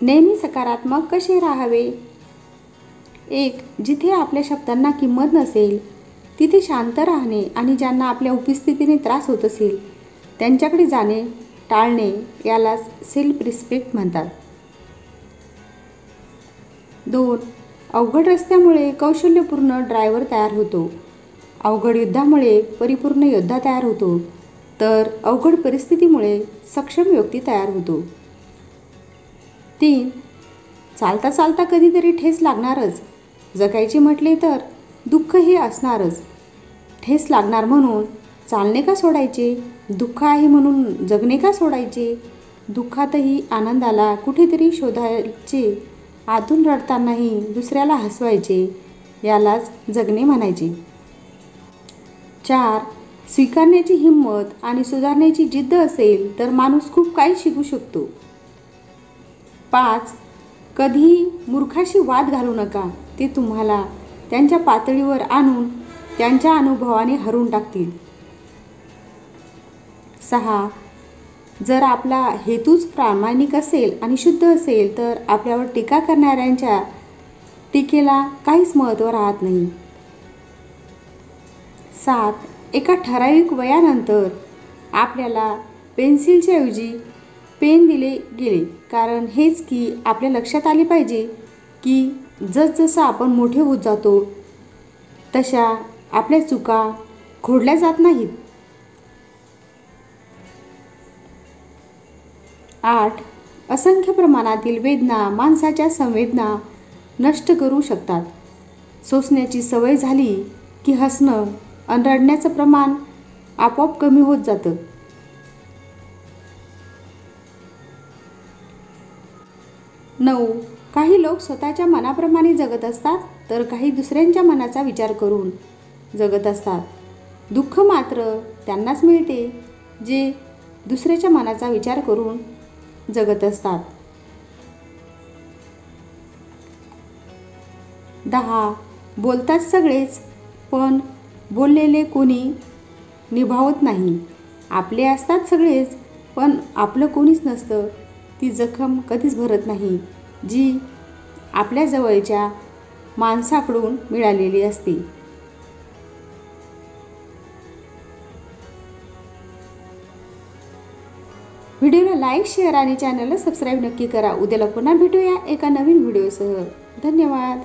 नेहमी सकारात्मक कसे राहावे? 1. जिथे आपल्या शब्दांना किंमत नसेल तिथे शांत राहणे आणि ज्यांना आपल्या उपस्थितीने त्रास होत असेल त्यांच्याकडे जाणे टाळणे यालाच सेल्फ रिस्पेक्ट म्हणतात. 2. अवघड रस्त्यामुळे कौशल्यपूर्ण ड्रायव्हर तयार होतो. अवघड युद्धामुळे परिपूर्ण योद्धा तयार होतो, तर अवघड परिस्थितीमुळे सक्षम व्यक्ती तयार होतो. 3. चालता चालता कधीतरी ठेस लागणारच. जगायचे म्हटले तर दुःख हे असणारच. ठेस लागणार म्हणून चालणे का सोडायचे? दुःख आहे म्हणून जगणे का सोडायचे? दुःखातही आनंदाला कुठेतरी शोधायचे. आतून रडतानाही दुसऱ्याला हसवायचे. यालाच जगणे म्हणायचे. 4. स्वीकारण्याची हिंमत आणि सुधारण्याची जिद्द असेल तर माणूस खूप काही शिकू शकतो. 5. कधीही मूर्खाशी वाद घालू नका. ते तुम्हाला त्यांच्या पातळीवर आणून त्यांच्या अनुभवाने हरवून टाकतील. 6. जर आपला हेतूच प्रामाणिक असेल आणि शुद्ध असेल तर आपल्यावर टीका करणाऱ्यांच्या टीकेला काहीच महत्त्व राहत नाही. 7. एका ठराविक वयानंतर आपल्याला पेन्सिलच्या ऐवजी पेन दिले गेले, कारण हेच की आपल्या लक्षात आले पाहिजे की जसजसं आपण मोठे होत जातो तशा आपल्या चुका खोडल्या जात नाहीत. 8. असंख्य प्रमाणातील वेदना माणसाच्या संवेदना नष्ट करू शकतात. सोसण्याची सवय झाली की हसणं आणि रडण्याचं प्रमाण आपोआप कमी होत जातं. 9. काही लोक स्वतःच्या मनाप्रमाणे जगत असतात तर काही दुसऱ्यांच्या मनाचा विचार करून जगत असतात. दुःख मात्र त्यांनाच मिळते जे दुसऱ्याच्या मनाचा विचार करून जगत असतात. 10. बोलतात सगळेच पण बोललेले कोणी निभावत नाही. आपले असतात सगळेच पण आपलं कोणीच नसतं. ती जखम कधीच भरत नाही जी आपल्या जवळच्या माणसाकडून मिळालेली असते. व्हिडिओला लाईक, शेअर आणि चॅनलला सबस्क्राईब नक्की करा. उद्याला पुन्हा भेटूया एका नवीन व्हिडिओसह. धन्यवाद.